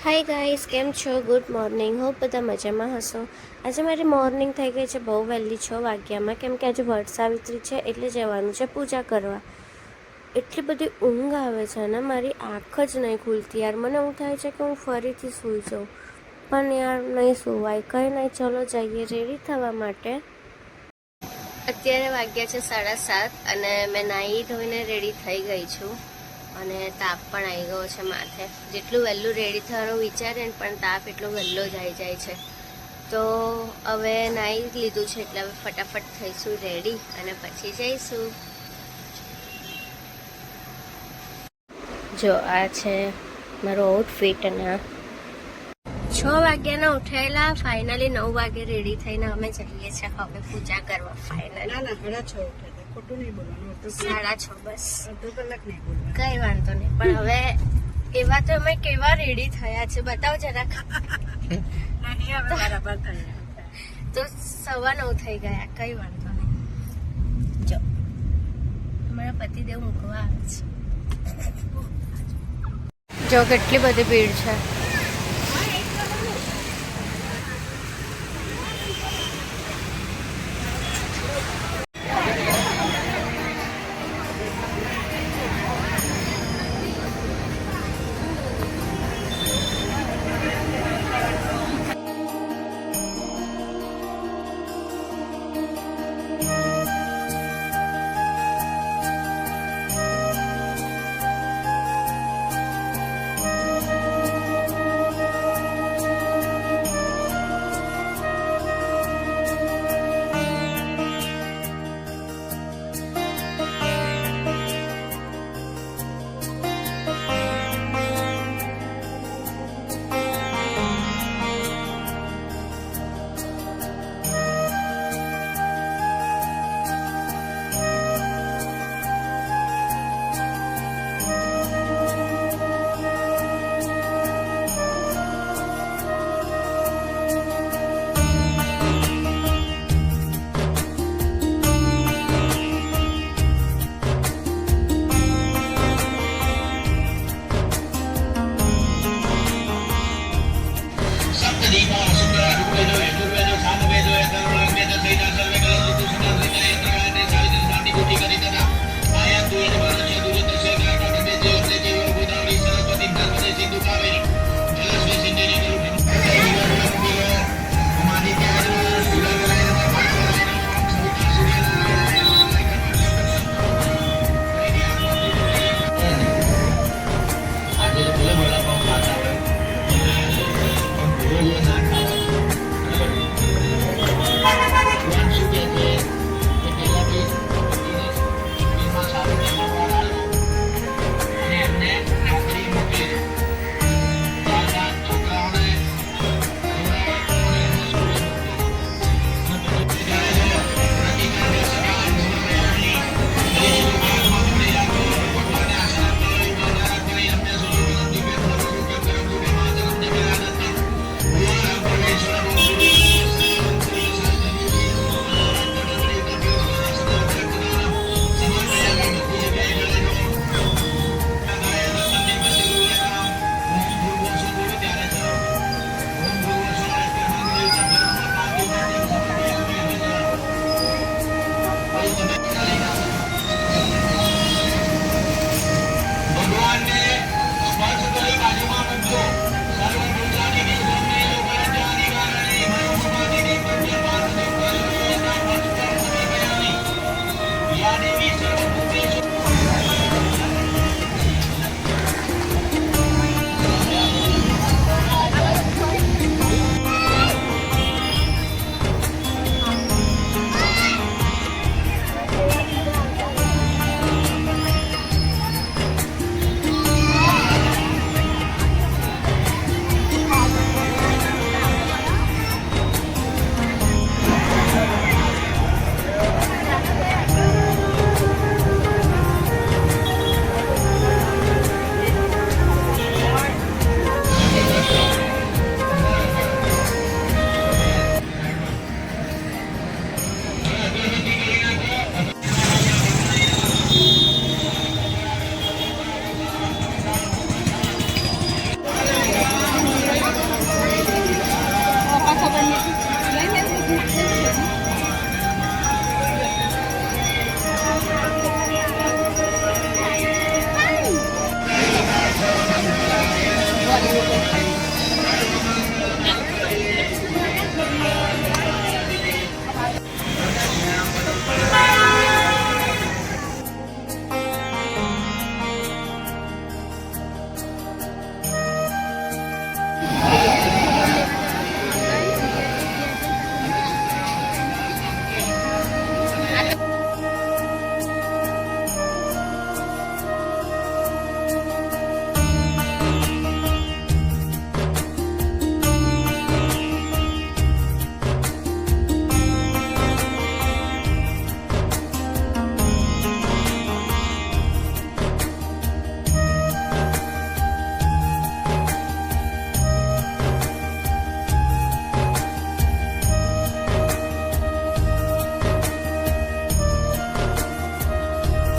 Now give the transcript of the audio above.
Hi guys, કેમ છો? Good morning. Hope બધા મજામાં હશો. આજે મારી મોર્નિંગ થઈ ગઈ છે બહુ વહેલી 6 વાગ્યામાં, કેમ કે આજે વટ સાવિત્રી છે એટલે જવાનું છે પૂજા કરવા. એટલી બધી ઊંઘ આવે છે ને, મારી આંખ જ નહીં ખુલતી યાર. મને એવું થાય છે કે હું ફરીથી સૂઈ જાઉં, પણ યાર નહીં સુવાય. કંઈ નહીં, ચલો જઈએ રેડી થવા માટે. અત્યારે વાગ્યા છે 7:30 અને મેં નાહી ધોઈને રેડી થઈ ગઈ છું અને તાપ પણ આવી ગયો છે માથે. જેટલું વહેલું રેડી થવાનું વિચારે ને પણ તાપ એટલો વહેલો જ આવી જાય છે. તો હવે નાહી લીધું છે એટલે હવે ફટાફટ થઈશું રેડી અને પછી જઈશું. જો આ છે મારો આઉટફિટ અને 6 વાગ્યાના ઉઠાયેલા, ફાઇનલી 9 વાગે રેડી થઈને અમે જઈએ છીએ હવે પૂજા કરવા. ફાઇનલી 6:30 ઉઠ્યા, ખોટું નહીં બોલવાનું. 6:30 બસ, અડધો કલાક નહીં બોલવાનું. કઈ વાંધો નહીં. પણ હવે એવા તો અમે કેવા રેડી થયા છે બતાવો જરાક. નહીં, હવે બરાબર થયા. તો 9:15 થઈ ગયા, કઈ વાંધો નહીં. જો અમારા પતિદેવ મૂકવા આવે છે. જો કેટલી બધી ભીડ છે.